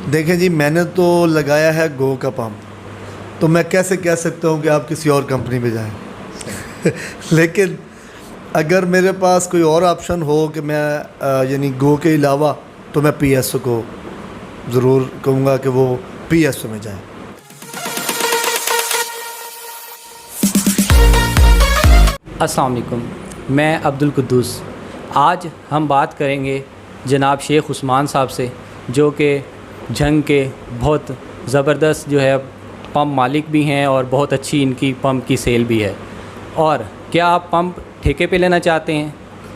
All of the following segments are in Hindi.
देखें जी, मैंने तो लगाया है गो का पंप, तो मैं कैसे कह सकता हूँ कि आप किसी और कंपनी में जाएं। लेकिन अगर मेरे पास कोई और ऑप्शन हो कि मैं यानी गो के अलावा, तो मैं पीएसओ को ज़रूर कहूँगा कि वो पीएसओ में जाएं। अस्सलाम वालेकुम, मैं अब्दुल कुद्दूस। आज हम बात करेंगे जनाब शेख उस्मान साहब से, जो कि जंग के बहुत ज़बरदस्त जो है पंप मालिक भी हैं और बहुत अच्छी इनकी पंप की सेल भी है। और क्या आप पंप ठेके पे लेना चाहते हैं?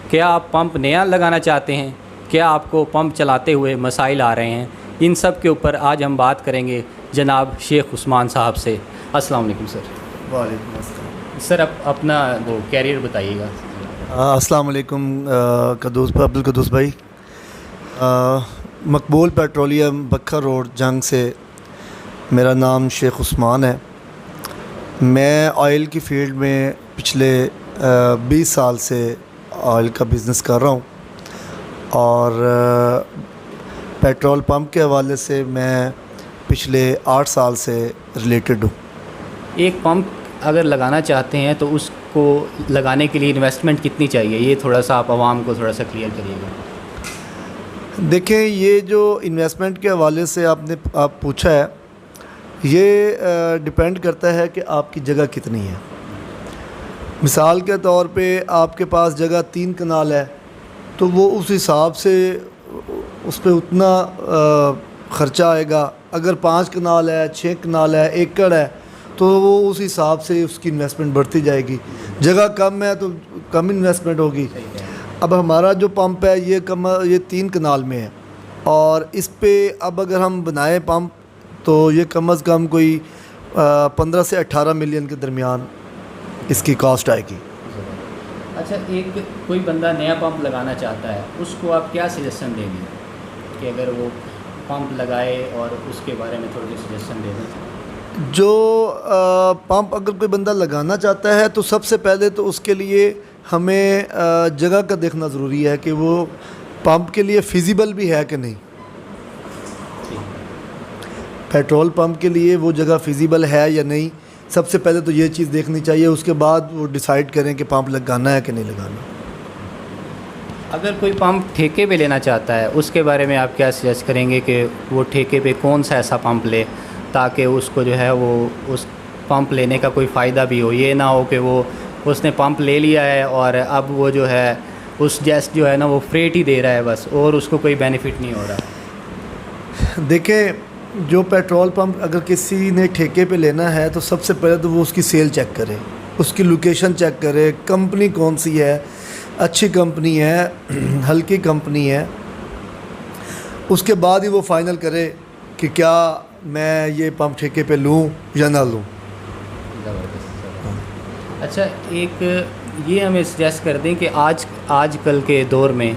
क्या आप पंप नया लगाना चाहते हैं? क्या आपको पंप चलाते हुए मसाइल आ रहे हैं? इन सब के ऊपर आज हम बात करेंगे जनाब शेख उस्मान साहब से। अस्सलाम वालेकुम सर। वालेकुम अस्सलाम। सर अपना वो कैरियर बताइएगा। अस्सलाम वालेकुम अब्दुल कुद्दूस भाई। मकबूल पेट्रोलियम बखर रोड जंग से मेरा नाम शेख उस्मान है। मैं ऑयल की फ़ील्ड में पिछले 20 साल से ऑयल का बिज़नेस कर रहा हूँ और पेट्रोल पंप के हवाले से मैं पिछले 8 साल से रिलेटेड हूँ। एक पंप अगर लगाना चाहते हैं तो उसको लगाने के लिए इन्वेस्टमेंट कितनी चाहिए, ये थोड़ा सा आप आवाम को थोड़ा सा क्लियर करिएगा। देखें, ये जो इन्वेस्टमेंट के हवाले से आप पूछा है, ये डिपेंड करता है कि आपकी जगह कितनी है। मिसाल के तौर पे आपके पास जगह 3 कनाल है, तो वो उस हिसाब से उस पर उतना ख़र्चा आएगा। अगर 5 कनाल है, 6 कनाल है, एकड़ है, तो वो उस हिसाब से उसकी इन्वेस्टमेंट बढ़ती जाएगी। जगह कम है तो कम इन्वेस्टमेंट होगी। अब हमारा जो पंप है ये 3 कनाल में है और इस पे अब अगर हम बनाए पंप तो ये कम से कम कोई 15 से 18 मिलियन के दरमियान इसकी कॉस्ट आएगी। अच्छा, एक कोई बंदा नया पंप लगाना चाहता है, उसको आप क्या सजेशन देंगे कि अगर वो पंप लगाए और उसके बारे में थोड़ी सजेशन दे दें? जो पंप अगर कोई बंदा लगाना चाहता है तो सबसे पहले तो उसके लिए हमें जगह का देखना ज़रूरी है कि वो पंप के लिए फ़िज़िबल भी है कि नहीं। पेट्रोल पंप के लिए वो जगह फ़िज़िबल है या नहीं, सबसे पहले तो ये चीज़ देखनी चाहिए। उसके बाद वो डिसाइड करें कि पंप लगाना है कि नहीं लगाना। अगर कोई पंप ठेके पे लेना चाहता है, उसके बारे में आप क्या सजेस्ट करेंगे कि वो ठेके पे कौन सा ऐसा पंप ले ताकि उसको जो है वो उस पंप लेने का कोई फ़ायदा भी हो? ये ना हो कि वो उसने पंप ले लिया है और अब वो जो है उस जैस जो है ना वो फ्रेट ही दे रहा है बस, और उसको कोई बेनिफिट नहीं हो रहा। देखें, जो पेट्रोल पंप अगर किसी ने ठेके पे लेना है तो सबसे पहले तो वो उसकी सेल चेक करे, उसकी लोकेशन चेक करे, कंपनी कौन सी है, अच्छी कंपनी है, हल्की कंपनी है। उसके बाद ही वो फाइनल करे कि क्या मैं ये पंप ठेके पे लूँ या ना लूँ। अच्छा, एक ये हमें सजेस्ट कर दें कि आजकल के दौर में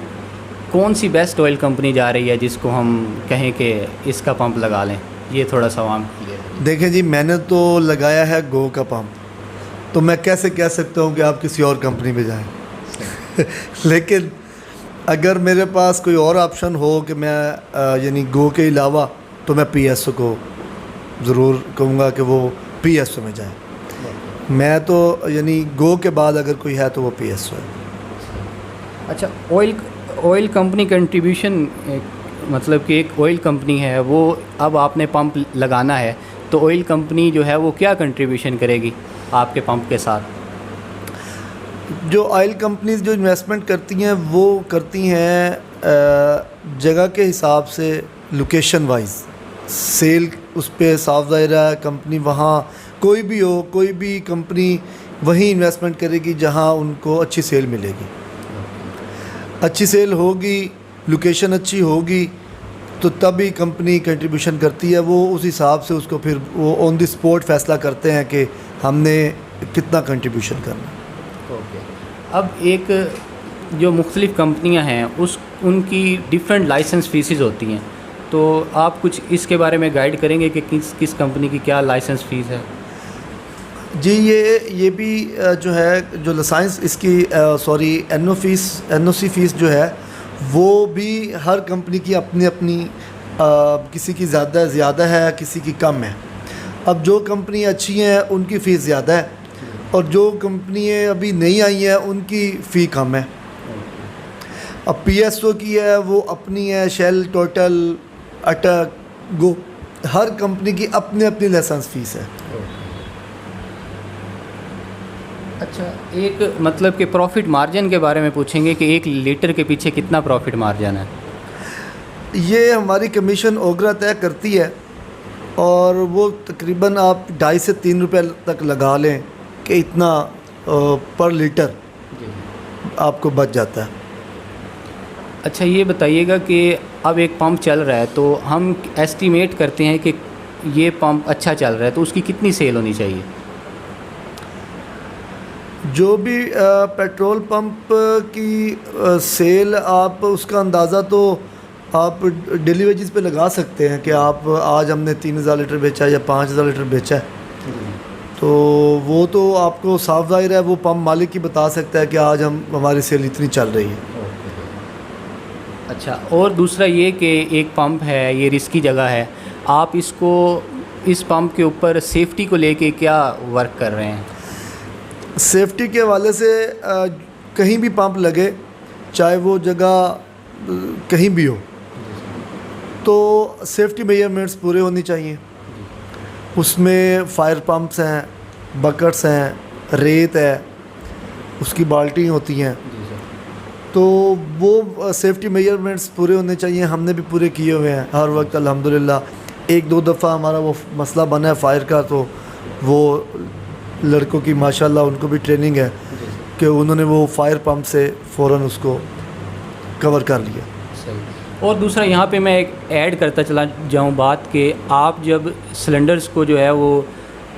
कौन सी बेस्ट ऑयल कंपनी जा रही है जिसको हम कहें कि इसका पंप लगा लें? ये थोड़ा सा आवाम के लिए। देखें जी, मैंने तो लगाया है गो का पंप, तो मैं कैसे कह सकता हूँ कि आप किसी और कंपनी में जाएं। लेकिन अगर मेरे पास कोई और ऑप्शन हो कि मैं यानी गो के अलावा, तो मैं पीएसओ को ज़रूर कहूँगा कि वो पीएसओ में जाएं। मैं तो यानी गो के बाद अगर कोई है तो वो पीएसओ है। अच्छा, ऑयल कंपनी कंट्रीब्यूशन, मतलब कि एक ऑयल कंपनी है, वो अब आपने पंप लगाना है तो ऑयल कंपनी जो है वो क्या कंट्रीब्यूशन करेगी आपके पंप के साथ? जो ऑयल कंपनीज जो इन्वेस्टमेंट करती हैं वो करती हैं जगह के हिसाब से, लोकेशन वाइज सेल उस पर साफ ज़ाहिर है। कंपनी वहाँ कोई भी हो, कोई भी कंपनी वहीं इन्वेस्टमेंट करेगी जहाँ उनको अच्छी सेल मिलेगी। अच्छी सेल होगी, लोकेशन अच्छी होगी, तो तभी कंपनी कंट्रीब्यूशन करती है। वो उस हिसाब से उसको फिर वो ऑन द स्पॉट फैसला करते हैं कि हमने कितना कंट्रीब्यूशन करना। ओके। अब एक जो मुख्तलिफ़ कंपनियां हैं उनकी डिफरेंट लाइसेंस फ़ीसेस होती हैं, तो आप कुछ इसके बारे में गाइड करेंगे कि किस कंपनी की क्या लाइसेंस फ़ीस है? जी, ये भी जो है जो लाइसेंस इसकी एनओसी फ़ीस जो है वो भी हर कंपनी की अपनी अपनी किसी की ज़्यादा है, किसी की कम है। अब जो कंपनी अच्छी हैं उनकी फ़ीस ज़्यादा है और जो कंपनियाँ अभी नहीं आई हैं उनकी फ़ी कम है। अब PSO की है वो अपनी है, शेल, टोटल, अटक, गो, हर कंपनी की अपनी अपनी लाइसेंस फ़ीस है। अच्छा, एक मतलब कि प्रॉफिट मार्जिन के बारे में पूछेंगे कि 1 लीटर के पीछे कितना प्रॉफिट मार्जिन है? ये हमारी कमीशन ओगरा तय करती है और वो तकरीबन आप 2.5 से 3 रुपये तक लगा लें कि इतना पर लीटर आपको बच जाता है। अच्छा, ये बताइएगा कि अब एक पंप चल रहा है तो हम एस्टीमेट करते हैं कि ये पंप अच्छा चल रहा है तो उसकी कितनी सेल होनी चाहिए? जो भी पेट्रोल पंप की सेल, आप उसका अंदाज़ा तो आप डेली वेजेस पे लगा सकते हैं कि आप आज हमने 3,000 लीटर बेचा है या 5,000 लीटर बेचा है, तो वो तो आपको साफ ज़ाहिर है वो पंप मालिक ही बता सकता है कि आज हमारी सेल इतनी चल रही है। अच्छा, और दूसरा ये कि एक पंप है, ये रिस्की जगह है, आप इसको इस पंप के ऊपर सेफ्टी को लेके क्या वर्क कर रहे हैं? सेफ्टी के हवाले से कहीं भी पंप लगे, चाहे वो जगह कहीं भी हो, तो सेफ्टी मेजरमेंट्स पूरे होनी चाहिए। उसमें फायर पंप्स हैं, बकेट्स हैं, रेत है, उसकी बाल्टी होती हैं, तो वो सेफ्टी मेजरमेंट्स पूरे होने चाहिए। हमने भी पूरे किए हुए हैं हर वक्त अल्हम्दुलिल्लाह। 1-2 दफ़ा हमारा वो मसला बना है फायर का, तो वो लड़कों की माशाल्लाह उनको भी ट्रेनिंग है कि उन्होंने वो फायर पंप से फ़ौरन उसको कवर कर लिया। सही। और दूसरा यहाँ पे मैं एक ऐड करता चला जाऊँ बात कि आप जब सिलेंडर्स को जो है वो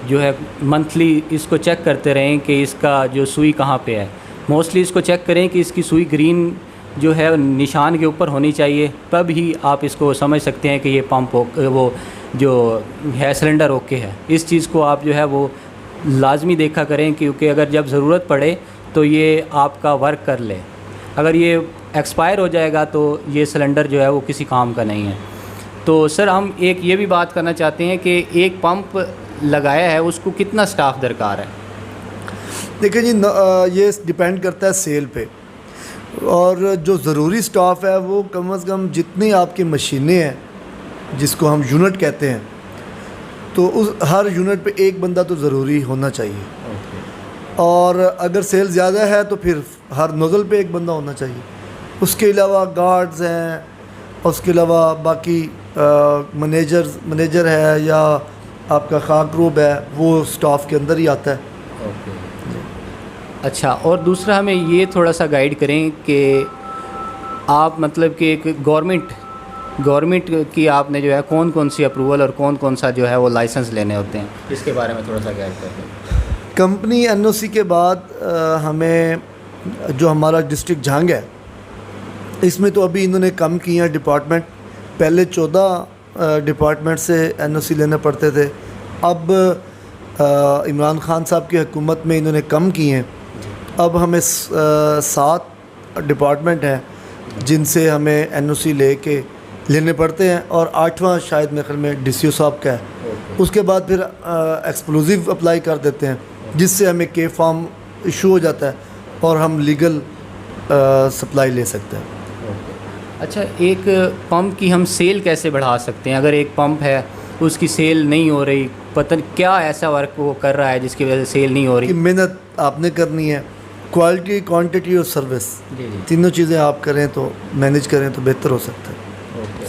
जो है मंथली इसको चेक करते रहें कि इसका जो सुई कहाँ पे है। मोस्टली इसको चेक करें कि इसकी सुई ग्रीन जो है निशान के ऊपर होनी चाहिए, तब ही आप इसको समझ सकते हैं कि ये पंप वो जो है सिलेंडर ओके है। इस चीज़ को आप जो है वो लाजमी देखा करें, क्योंकि अगर जब ज़रूरत पड़े तो ये आपका वर्क कर ले। अगर ये एक्सपायर हो जाएगा तो ये सिलेंडर जो है वो किसी काम का नहीं है। तो सर हम एक ये भी बात करना चाहते हैं कि एक पंप लगाया है उसको कितना स्टाफ दरकार है? देखिए जी, ये डिपेंड करता है सेल पे, और जो ज़रूरी स्टाफ है वो कम से कम जितनी आपकी मशीनें हैं जिसको हम यूनिट कहते हैं, तो उस हर यूनिट पे एक बंदा तो ज़रूरी होना चाहिए। और अगर सेल ज़्यादा है तो फिर हर नोज़ल पे एक बंदा होना चाहिए। उसके अलावा गार्ड्स हैं, उसके अलावा बाकी मैनेजर है या आपका खाक रूब है, वो स्टाफ के अंदर ही आता है। अच्छा, और दूसरा हमें ये थोड़ा सा गाइड करें कि आप मतलब कि एक गवर्नमेंट की आपने जो है कौन कौन सी अप्रूवल और कौन कौन सा जो है वो लाइसेंस लेने होते हैं, इसके बारे में थोड़ा सा गाइड करें। कंपनी NOC के बाद हमें जो हमारा डिस्ट्रिक्ट झांग है, इसमें तो अभी इन्होंने कम किए हैं डिपार्टमेंट। पहले 14 डिपार्टमेंट से NOC लेने पड़ते थे, अब इमरान खान साहब की हुकूमत में इन्होंने कम किए हैं। अब हमें 7 डिपार्टमेंट हैं जिनसे हमें NOC लेने पड़ते हैं, और 8वां शायद मेरे ख्याल में DCO साहब का है। उसके बाद फिर एक्सक्लूसिव अप्लाई कर देते हैं, जिससे हमें के फॉर्म इशू हो जाता है और हम लीगल सप्लाई ले सकते हैं। अच्छा, एक पंप की हम सेल कैसे बढ़ा सकते हैं? अगर एक पंप है उसकी सेल नहीं हो रही, पता नहीं क्या ऐसा वर्क वो कर रहा है जिसकी वजह से सेल नहीं हो रही? मेहनत आपने करनी है, क्वालिटी, क्वांटिटी और सर्विस, तीनों चीज़ें आप करें तो मैनेज करें तो बेहतर हो सकता है,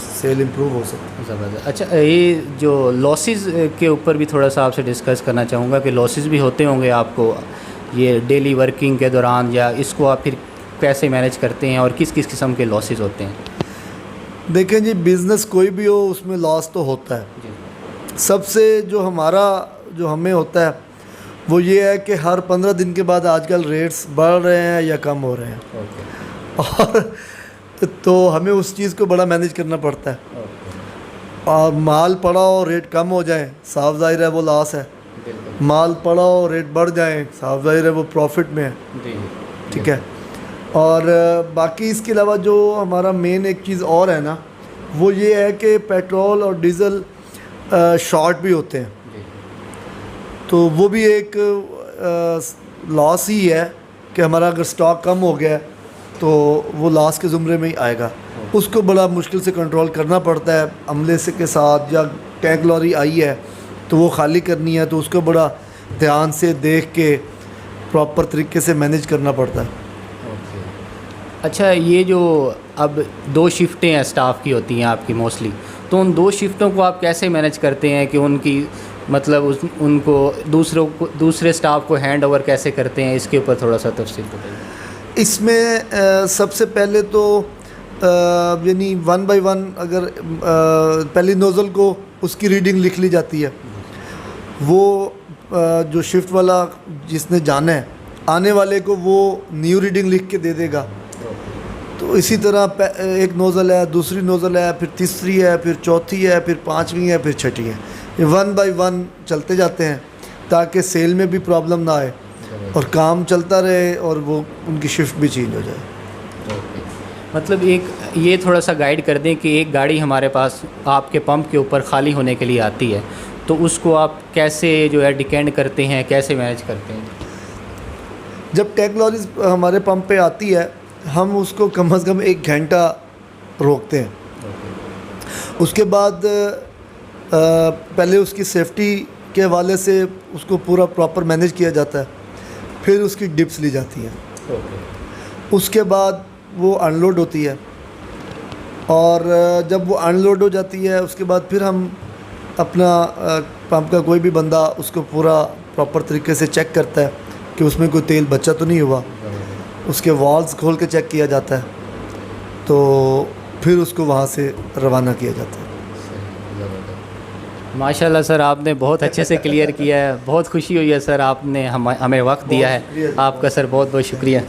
सेल इम्प्रूव हो सकता है। ज़बरदस्त। अच्छा, ये जो लॉसेस के ऊपर भी थोड़ा सा आपसे डिस्कस करना चाहूँगा कि लॉसेस भी होते होंगे आपको ये डेली वर्किंग के दौरान, या इसको आप फिर कैसे मैनेज करते हैं और किस किस किस्म के लॉसेस होते हैं? देखें जी, बिज़नेस कोई भी हो उसमें लॉस तो होता है। सबसे जो हमें होता है वो ये है कि हर 15 दिन के बाद आजकल रेट्स बढ़ रहे हैं या कम हो रहे हैं, और तो हमें उस चीज़ को बड़ा मैनेज करना पड़ता है। और माल पड़ा हो रेट कम हो जाए, साफ ज़ाहिर है वो लॉस है। माल पड़ा हो रेट बढ़ जाए, साफ ज़ाहिर है वो प्रॉफिट में है। ठीक है। और बाकी इसके अलावा जो हमारा मेन एक चीज़ और है ना, वो ये है कि पेट्रोल और डीज़ल शॉर्ट भी होते हैं, तो वो भी एक लॉस ही है कि हमारा अगर स्टॉक कम हो गया है तो वो लॉस के ज़ुमरे में ही आएगा। उसको बड़ा मुश्किल से कंट्रोल करना पड़ता है अमले से के साथ, या टैंक लॉरी आई है तो वो खाली करनी है तो उसको बड़ा ध्यान से देख के प्रॉपर तरीके से मैनेज करना पड़ता है। अच्छा, ये जो अब 2 शिफ्टें हैं स्टाफ की होती हैं आपकी मोस्टली, तो उन 2 शिफ्टों को आप कैसे मैनेज करते हैं कि उनकी मतलब उनको दूसरे स्टाफ को हैंड ओवर कैसे करते हैं, इसके ऊपर थोड़ा सा तफसील बताइए। इसमें सबसे पहले तो यानी 1 बाय 1 अगर पहली नोज़ल को उसकी रीडिंग लिख ली जाती है, वो जो शिफ्ट वाला जिसने जाना है आने वाले को वो न्यू रीडिंग लिख के दे देगा। तो इसी तरह एक नोज़ल है, दूसरी नोज़ल है, फिर तीसरी है, फिर चौथी है, फिर 5वीं है, फिर 6ठी है। ये 1 बाय 1 चलते जाते हैं ताकि सेल में भी प्रॉब्लम ना आए और काम चलता रहे और वो उनकी शिफ्ट भी चेंज हो जाए। मतलब एक ये थोड़ा सा गाइड कर दें कि एक गाड़ी हमारे पास आपके पंप के ऊपर खाली होने के लिए आती है, तो उसको आप कैसे जो है डिकेंड करते हैं, कैसे मैनेज करते हैं? जब टैंक लॉरीज हमारे पंप पे आती है, हम उसको कम से कम 1 घंटा रोकते हैं। उसके बाद पहले उसकी सेफ्टी के हवाले से उसको पूरा प्रॉपर मैनेज किया जाता है, फिर उसकी डिप्स ली जाती हैं। उसके बाद वो अनलोड होती है, और जब वो अनलोड हो जाती है उसके बाद फिर हम अपना पंप का कोई भी बंदा उसको पूरा प्रॉपर तरीके से चेक करता है कि उसमें कोई तेल बचा तो नहीं हुआ। उसके वॉल्स खोल के चेक किया जाता है, तो फिर उसको वहाँ से रवाना किया जाता है। माशाल्लाह सर, आपने बहुत अच्छे से क्लियर किया है। बहुत खुशी हुई है सर, आपने हमें वक्त दिया है। आपका सर बहुत बहुत शुक्रिया।